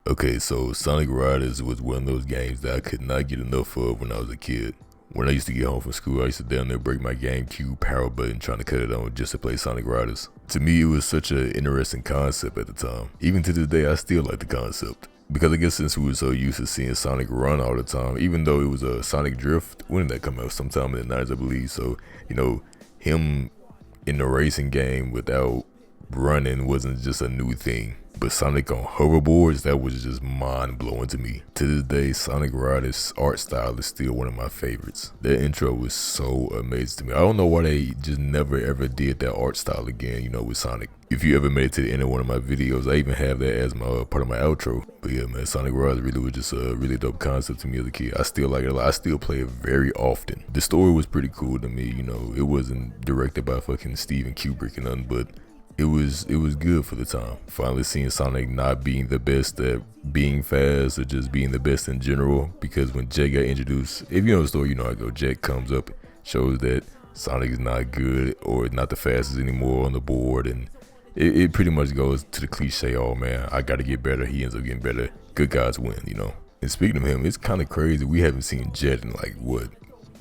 Okay, so Sonic Riders was one of those games that I could not get enough of when I was a kid. When I used to get home from school, I used to down there break my GameCube power button trying to cut it on just to play Sonic Riders. To me, it was such an interesting concept at the time. Even to this day, I still like the concept. Because I guess since we were so used to seeing Sonic run all the time, even though it was a Sonic Drift, when did that come out? Sometime in the 90s, I believe. So, him in the racing game without running wasn't just a new thing. But Sonic on hoverboards, that was just mind blowing to me. To this day, Sonic Riders art style is still one of my favorites. That intro was so amazing to me. I don't know why they just never ever did that art style again, with Sonic. If you ever made it to the end of one of my videos, I even have that as my part of my outro. But yeah, man, Sonic Riders really was just a really dope concept to me as a kid. I still like it a lot. I still play it very often. The story was pretty cool to me, it wasn't directed by fucking Steven Kubrick and nothing, but it was good for the time. Finally seeing Sonic not being the best at being fast or just being the best in general. Because when Jet got introduced, if you know the story, you know how it goes. Jet comes up, shows that Sonic is not good or not the fastest anymore on the board, and it pretty much goes to the cliche, oh man, I gotta get better. He ends up getting better. Good guys win. And speaking of him, it's kind of crazy. We haven't seen Jet in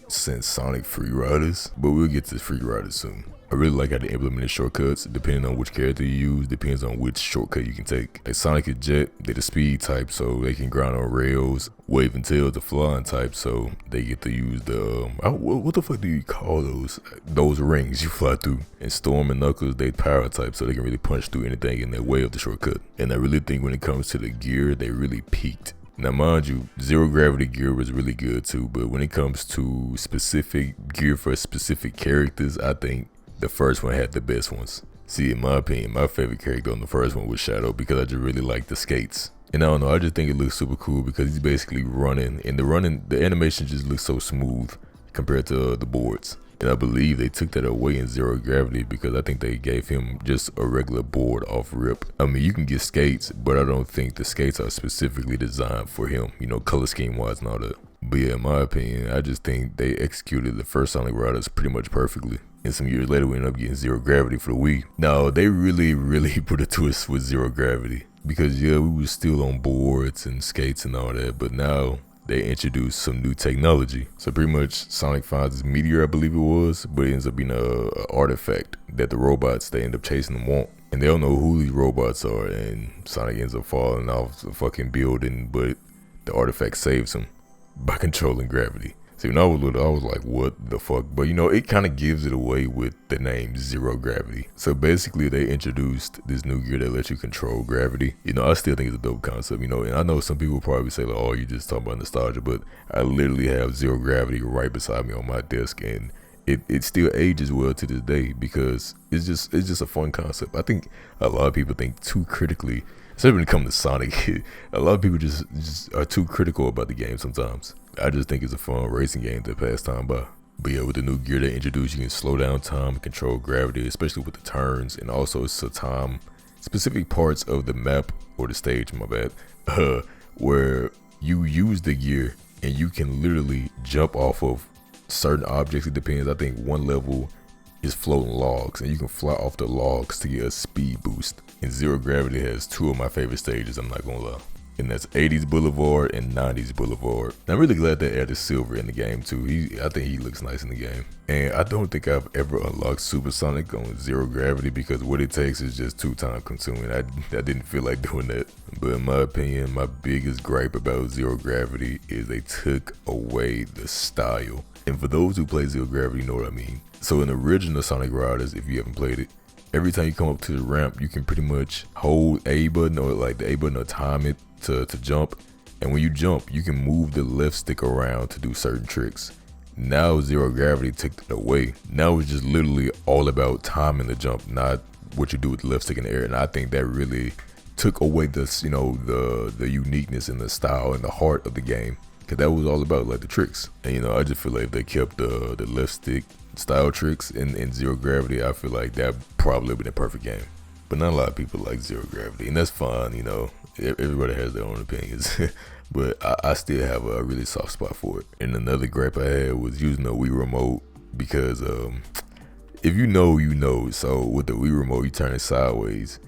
since Sonic Free Riders, but we'll get to Free Riders soon. I really like how they implemented shortcuts. Depending on which character you use, depends on which shortcut you can take. Like Sonic and Jet, they're the speed type, so they can grind on rails. Wave and Tail, the flying type, so they get to use the what the fuck do you call those rings you fly through? And Storm and Knuckles, they power type, so they can really punch through anything in their way of the shortcut. And I really think when it comes to the gear, they really peaked. Now, mind you, zero gravity gear was really good too, but when it comes to specific gear for specific characters, I think the first one had the best ones. See, in my opinion, my favorite character on the first one was Shadow because I just really like the skates. And I don't know, I just think it looks super cool because he's basically running, and the animation just looks so smooth compared to the boards. And I believe they took that away in Zero Gravity because I think they gave him just a regular board off rip. I mean, you can get skates, but I don't think the skates are specifically designed for him, color scheme wise and all that. But yeah, in my opinion, I just think they executed the first Sonic Riders pretty much perfectly. And some years later, we ended up getting Zero Gravity for the Wii. Now, they really, really put a twist with Zero Gravity. Because yeah, we was still on boards and skates and all that, but now they introduced some new technology. So pretty much Sonic finds this meteor, I believe it was, but it ends up being a artifact that the robots they end up chasing them want. And they don't know who these robots are, and Sonic ends up falling off the fucking building, but the artifact saves him by controlling gravity. See, when I was little, I was like, what the fuck? But it kind of gives it away with the name Zero Gravity. So basically, they introduced this new gear that lets you control gravity. I still think it's a dope concept, and I know some people probably say, like, oh, you just talking about nostalgia, but I literally have Zero Gravity right beside me on my desk, and it still ages well to this day because it's just a fun concept. I think a lot of people think too critically, especially when it comes to Sonic. A lot of people just are too critical about the game sometimes. I just think it's a fun racing game to pass time by. But yeah, with the new gear they introduced, you can slow down time and control gravity, especially with the turns, and also some time specific parts of the map or the stage, my bad, where you use the gear and you can literally jump off of certain objects. It depends. I think one level is floating logs, and you can fly off the logs to get a speed boost. And Zero Gravity has two of my favorite stages, I'm not gonna lie. And that's 80s Boulevard and 90s Boulevard. And I'm really glad they added Silver in the game too. I think he looks nice in the game. And I don't think I've ever unlocked Super Sonic on Zero Gravity because what it takes is just too time consuming. I didn't feel like doing that. But in my opinion, my biggest gripe about Zero Gravity is they took away the style. And for those who play Zero Gravity, you know what I mean. So in the original Sonic Riders, if you haven't played it, every time you come up to the ramp, you can pretty much hold A button or like the A button or time it to jump. And when you jump, you can move the left stick around to do certain tricks. Now Zero Gravity took it away. Now it's just literally all about timing the jump, not what you do with the left stick in the air. And I think that really took away this, the uniqueness and the style and the heart of the game. Cause that was all about like the tricks. And I just feel like if they kept the left stick style tricks in Zero Gravity, I feel like that probably would have been a perfect game. But not a lot of people like Zero Gravity, and that's fine. Everybody has their own opinions. But I still have a really soft spot for it. And another gripe I had was using the Wii remote because if you know, you know. So with the Wii remote, you turn it sideways,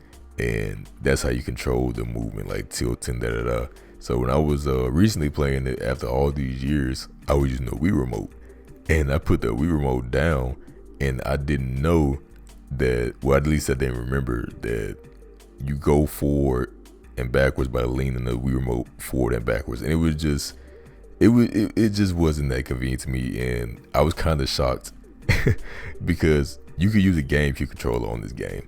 and that's how you control the movement, like tilting, da da da. So when I was recently playing it after all these years, I was using the Wii remote, and I put the Wii remote down, and I didn't know that, well, at least I didn't remember that you go forward and backwards by leaning the Wii remote forward and backwards, and it just wasn't that convenient to me, and I was kind of shocked because you could use a GameCube controller on this game.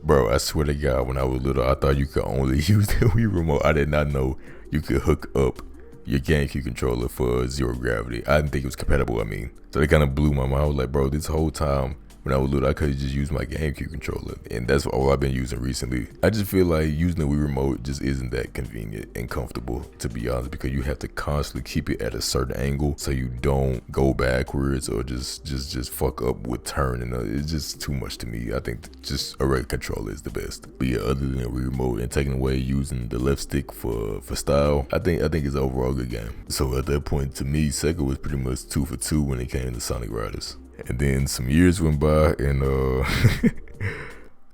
Bro, I swear to God, when I was little, I thought you could only use the Wii remote. I did not know you could hook up your GameCube controller for zero gravity. I didn't think it was compatible, So it kind of blew my mind. I was like, bro, this whole time when I was little, I could have just used my GameCube controller, and that's all I've been using recently. I just feel like using the Wii remote just isn't that convenient and comfortable, to be honest, because you have to constantly keep it at a certain angle so you don't go backwards or just fuck up with turning. It's just too much to me. I think just a regular controller is the best. But yeah, other than the Wii remote and taking away using the left stick for style, I think it's an overall good game. So at that point, to me, Sega was pretty much 2 for 2 when it came to Sonic Riders. And then some years went by, and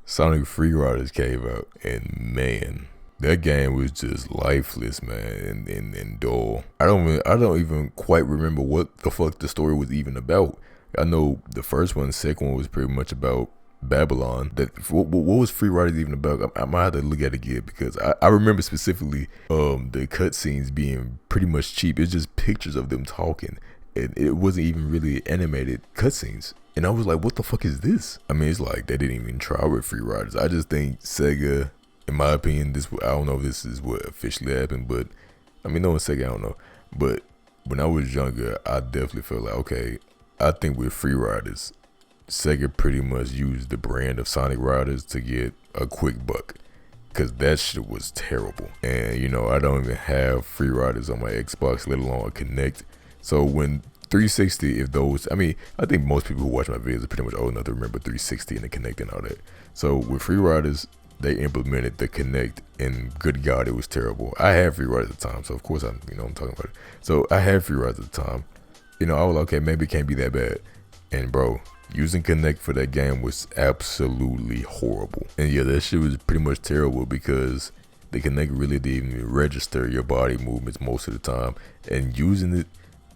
Sonic Free Riders came out, and man, that game was just lifeless, man, and dull. I don't even quite remember what the fuck the story was even about. I know the first one, the second one was pretty much about Babylon. What was Free Riders even about? I might have to look at it again, because I remember specifically the cutscenes being pretty much cheap. It's just pictures of them talking. It wasn't even really animated cutscenes, and I was like, what the fuck is this? It's like they didn't even try with Free Riders. I just think Sega, in my opinion, I don't know if this is what officially happened, but knowing Sega, I don't know, but when I was younger, I definitely felt like, okay, I think with Free Riders, Sega pretty much used the brand of Sonic Riders to get a quick buck, because that shit was terrible. And I don't even have Free Riders on my Xbox, let alone a Kinect. So when 360, I think most people who watch my videos are pretty much old enough to remember 360 and the Kinect and all that. So with Free Riders, they implemented the Kinect, and good God, it was terrible. I had Free Riders at the time, so of course I'm talking about it. So I had Free Riders at the time. I was like, okay, maybe it can't be that bad. And bro, using Kinect for that game was absolutely horrible. And yeah, that shit was pretty much terrible, because the Kinect really didn't even register your body movements most of the time, and using it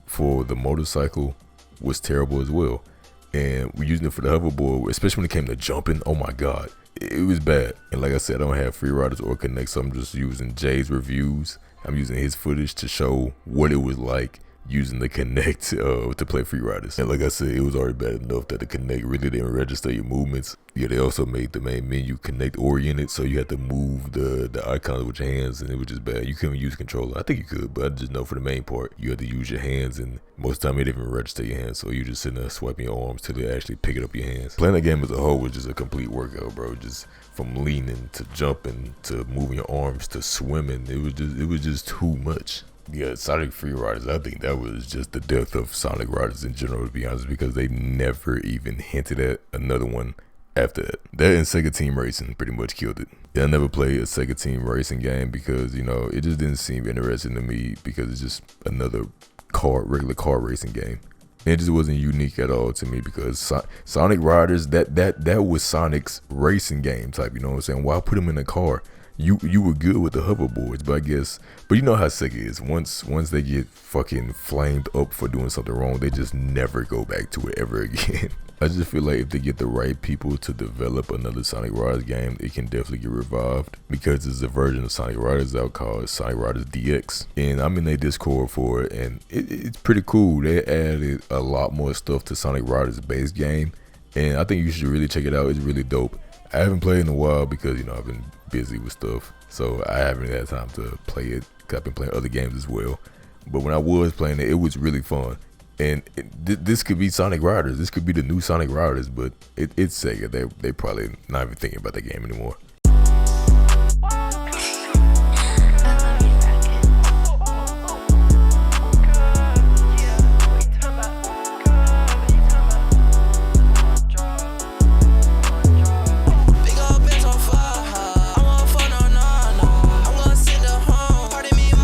for the motorcycle was terrible as well. And we're using it for the hoverboard, especially when it came to jumping. Oh my God, it was bad. And like I said, I don't have Free Riders or Kinect, so I'm just using Jay's reviews. I'm using his footage to show what it was like using the Kinect to play Free Riders. And like I said, it was already bad enough that the Kinect really didn't register your movements. Yeah, they also made the main menu Kinect oriented, so you had to move the icons with your hands, and it was just bad. You couldn't use a controller. I think you could, but I just know for the main part, you had to use your hands, and most of the time it didn't even register your hands, so you just sitting there swiping your arms till they actually pick it up your hands. Playing the game as a whole was just a complete workout, bro. Just from leaning to jumping to moving your arms to swimming, it was just too much. Yeah, Sonic Free Riders, I think that was just the death of Sonic Riders in general, to be honest, because they never even hinted at another one after that. That and Sega Team Racing pretty much killed it. Yeah, I never played a Sega Team Racing game because, it just didn't seem interesting to me, because it's just another regular car racing game. And it just wasn't unique at all to me, because Sonic Riders, that was Sonic's racing game type, you know what I'm saying? Why put him in a car? You were good with the hoverboards, but you know how Sega is. Once they get fucking flamed up for doing something wrong, they just never go back to it ever again. I just feel like if they get the right people to develop another Sonic Riders game, it can definitely get revived, because there's a version of Sonic Riders out called Sonic Riders DX, and I'm in their Discord for it, and it's pretty cool. They added a lot more stuff to Sonic Riders base game, and I think you should really check it out. It's really dope. I haven't played in a while because, I've been busy with stuff, so I haven't had time to play it, because I've been playing other games as well. But when I was playing it, it was really fun. And this could be Sonic Riders. This could be the new Sonic Riders, but it's Sega. They probably not even thinking about that game anymore.